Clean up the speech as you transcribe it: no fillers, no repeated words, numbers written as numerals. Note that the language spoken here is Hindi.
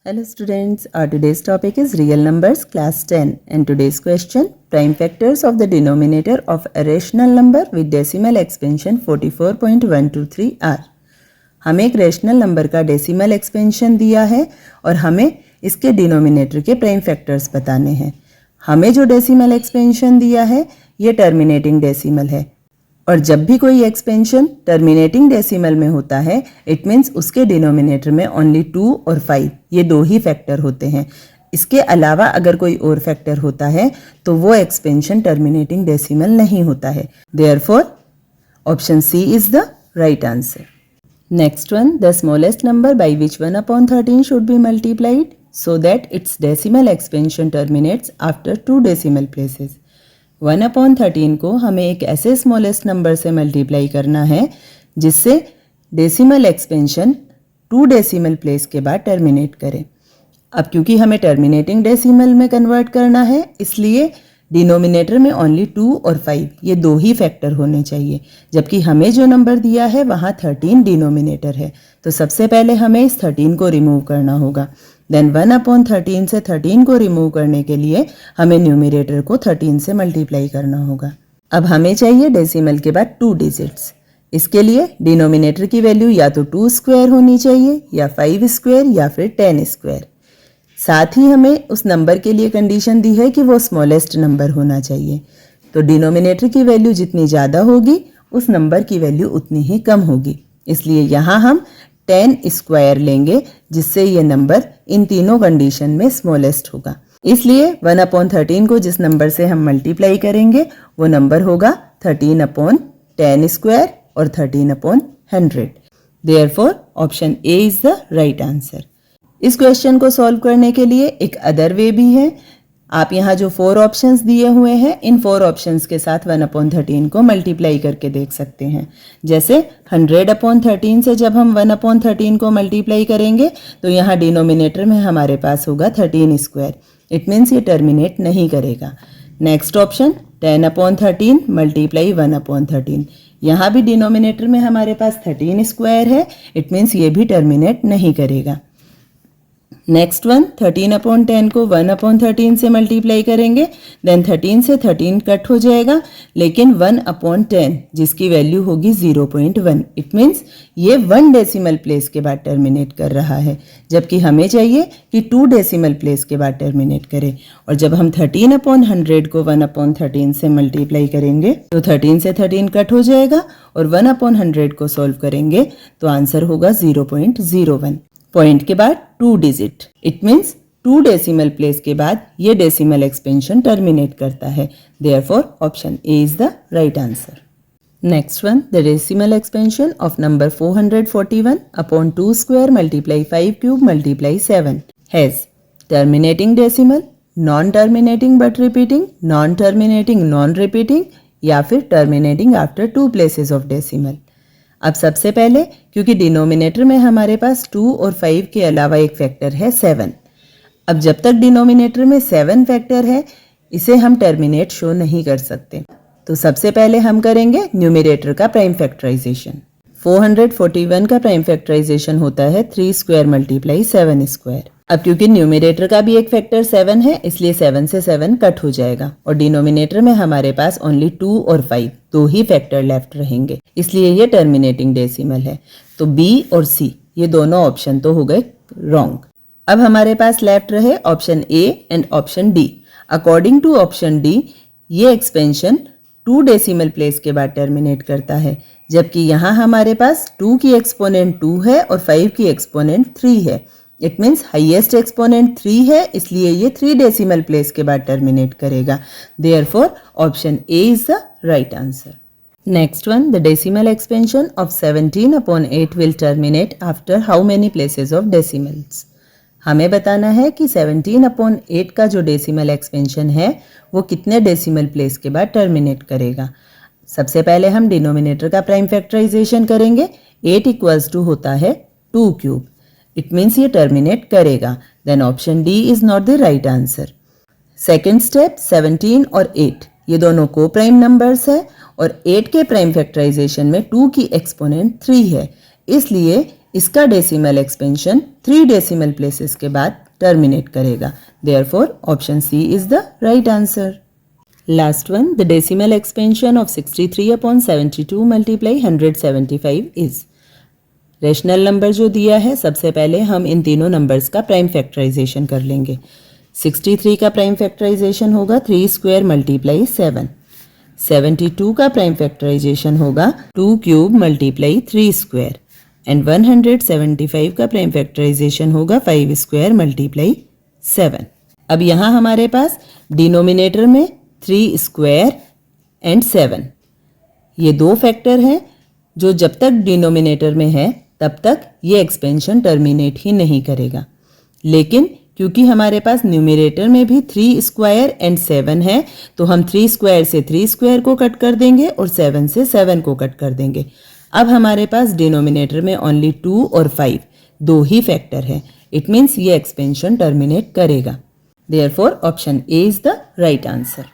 Hello students, our today's topic is real numbers class 10 and today's question prime factors of the denominator of a rational number with decimal expansion 44.123 are। हमें एक रेशनल नंबर का डेसिमल एक्सपेंशन दिया है और हमें इसके डिनोमिनेटर के प्राइम फैक्टर्स बताने हैं। हमें जो डेसिमल एक्सपेंशन दिया है ये टर्मिनेटिंग डेसिमल है और जब भी कोई एक्सपेंशन टर्मिनेटिंग डेसिमल में होता है इट मीन्स उसके डिनोमिनेटर में ओनली 2 और 5 ये दो ही फैक्टर होते हैं। इसके अलावा अगर कोई और फैक्टर होता है तो वो एक्सपेंशन टर्मिनेटिंग डेसिमल नहीं होता है। Therefore option C is the right answer. Next one, the smallest number by which 1/13 should be multiplied so that its decimal expansion terminates after 2 decimal places. 1/13 को हमें एक ऐसे स्मॉलेस्ट नंबर से मल्टीप्लाई करना है जिससे डेसिमल एक्सपेंशन 2 डेसिमल प्लेस के बाद टर्मिनेट करे। अब क्योंकि हमें टर्मिनेटिंग डेसिमल में कन्वर्ट करना है इसलिए डिनोमिनेटर में ओनली 2 और 5 ये दो ही फैक्टर होने चाहिए, जबकि हमें जो नंबर दिया है वहाँ 13 डिनोमिनेटर है। तो सबसे पहले हमें इस 13 को रिमूव करना होगा। देन 1/13 से 13 को रिमूव करने के लिए हमें न्यूमरेटर को 13 से मल्टीप्लाई करना होगा। अब हमें चाहिए डेसिमल के बाद 2 डिजिट्स। इसके लिए डिनोमिनेटर की वैल्यू या तो 2 स्क्वायर होनी चाहिए या 5 स्क्वायर या फिर 10 स्क्वायर। साथ ही हमें उस नंबर के लिए कंडीशन दी है कि वो स्मॉलेस्ट नंबर होना चाहिए। तो डिनोमिनेटर की वैल्यू जितनी ज़्यादा होगी उस नंबर की वैल्यू उतनी ही कम होगी, इसलिए यहाँ हम 10 स्क्वायर लेंगे जिससे ये नंबर इन तीनों कंडीशन में स्मॉलेस्ट होगा। इसलिए 1/13 को जिस नंबर से हम मल्टीप्लाई करेंगे वो नंबर होगा 13/10 स्क्वायर और 13/100। Therefore option A is the right answer. इस क्वेश्चन को सॉल्व करने के लिए एक अदर वे भी है। आप यहाँ जो 4 ऑप्शंस दिए हुए हैं इन 4 ऑप्शंस के साथ 1/13 को मल्टीप्लाई करके देख सकते हैं। जैसे 100/13 से जब हम 1/13 को मल्टीप्लाई करेंगे तो यहाँ डिनोमिनेटर में हमारे पास होगा 13 स्क्वायर, इट मीन्स ये टर्मिनेट नहीं करेगा। नेक्स्ट ऑप्शन 10/13 मल्टीप्लाई 1/13, यहाँ भी डिनोमिनेटर में हमारे पास 13 स्क्वायर है, इट मीन्स ये भी टर्मिनेट नहीं करेगा। नेक्स्ट वन 13/10 को 1/13 से मल्टीप्लाई करेंगे, देन 13 से 13 कट हो जाएगा, लेकिन 1/10 जिसकी वैल्यू होगी 0.1, इट मीन्स ये 1 डेसिमल प्लेस के बाद टर्मिनेट कर रहा है, जबकि हमें चाहिए कि 2 डेसिमल प्लेस के बाद टर्मिनेट करे। और जब हम 13/100 को 1/13 से मल्टीप्लाई करेंगे तो 13 से 13 कट हो जाएगा और 1/100 को सॉल्व करेंगे तो आंसर होगा 0.01। पॉइंट के बाद 2 digit, it means 2 decimal place के बाद ये डेसिमल एक्सपेंशन टर्मिनेट करता है। Therefore option A is the right answer. Next one, the decimal expansion of number 441/2 square multiply 5 cube multiply 7 has terminating decimal, non terminating but repeating, non terminating non repeating या फिर terminating after 2 places of decimal. अब सबसे पहले क्योंकि डिनोमिनेटर में हमारे पास 2 और 5 के अलावा एक फैक्टर है 7। अब जब तक डिनोमिनेटर में 7 फैक्टर है इसे हम टर्मिनेट शो नहीं कर सकते। तो सबसे पहले हम करेंगे न्यूमरेटर का प्राइम फैक्टराइजेशन। 441 का प्राइम फैक्टराइजेशन होता है 3 स्क्वायर मल्टीप्लाई 7 स्क्वायर। अब क्योंकि न्यूमरेटर का भी एक फैक्टर 7 है इसलिए 7 से 7 कट हो जाएगा और डिनोमिनेटर में हमारे पास ओनली 2 और 5 दो ही फैक्टर लेफ्ट रहेंगे, इसलिए ये टर्मिनेटिंग डेसिमल है। तो बी और सी ये दोनों ऑप्शन तो हो गए रॉन्ग। अब हमारे पास लेफ्ट रहे option A and option D. According to option D ये एक्सपेंशन 2 डेसिमल प्लेस के बाद टर्मिनेट करता है, जबकि यहाँ हमारे पास 2 की एक्सपोनेंट 2 है और 5 की एक्सपोनेंट 3 है। इट मीन्स हाईएस्ट एक्सपोनेंट 3 है, इसलिए ये 3 डेसिमल प्लेस के बाद टर्मिनेट करेगा। Therefore option A is the right answer. Next one, the decimal expansion of 17/8 will terminate after how many places of decimals. हमें बताना है कि 17/8 का जो डेसिमल एक्सपेंशन है वो कितने डेसिमल प्लेस के बाद टर्मिनेट करेगा। सबसे पहले हम डिनोमिनेटर का प्राइम फैक्टराइजेशन करेंगे। 8 इक्वल्स टू होता है 2 क्यूब, इट मीन्स ये टर्मिनेट करेगा। Then option D is not the right answer. Second step 17 और 8 ये दोनों को प्राइम नंबर्स है और 8 के प्राइम फैक्टराइजेशन में 2 की एक्सपोनेंट 3 है, इसलिए इसका डेसिमल एक्सपेंशन 3 डेसिमल प्लेसेस के बाद टर्मिनेट करेगा. Therefore option C is the right answer. Last one, the decimal expansion of 63 upon 72 multiply 175 is. Rational number जो दिया है, सबसे पहले हम इन तीनों नंबर्स का प्राइम फैक्टराइजेशन कर लेंगे. 63 का प्राइम फैक्टराइजेशन होगा 3 स्क्वायर मल्टीप्लाई 7. 72 का प्राइम फैक्टराइजेशन होगा 2 क्यूब मल्टीप्लाई 3 स्क्वायर. एंड 175 का प्राइम फैक्टराइजेशन होगा 5 स्क्वायर मल्टीप्लाई 7. अब यहाँ हमारे पास डिनोमिनेटर में 3 स्क्वायर एंड 7 ये दो फैक्टर हैं जो जब तक डिनोमिनेटर में है तब तक ये एक्सपेंशन टर्मिनेट ही नहीं करेगा. लेकिन क्योंकि हमारे पास न्यूमरेटर में भी 3 स्क्वायर एंड 7 है तो हम 3 स्क्वायर से 3 स्क्वायर को कट कर देंगे और 7 से 7 को कट कर देंगे. अब हमारे पास डिनोमिनेटर में ओनली 2 और 5 दो ही फैक्टर है. इट मीन्स ये एक्सपेंशन टर्मिनेट करेगा. Therefore option A is the right answer.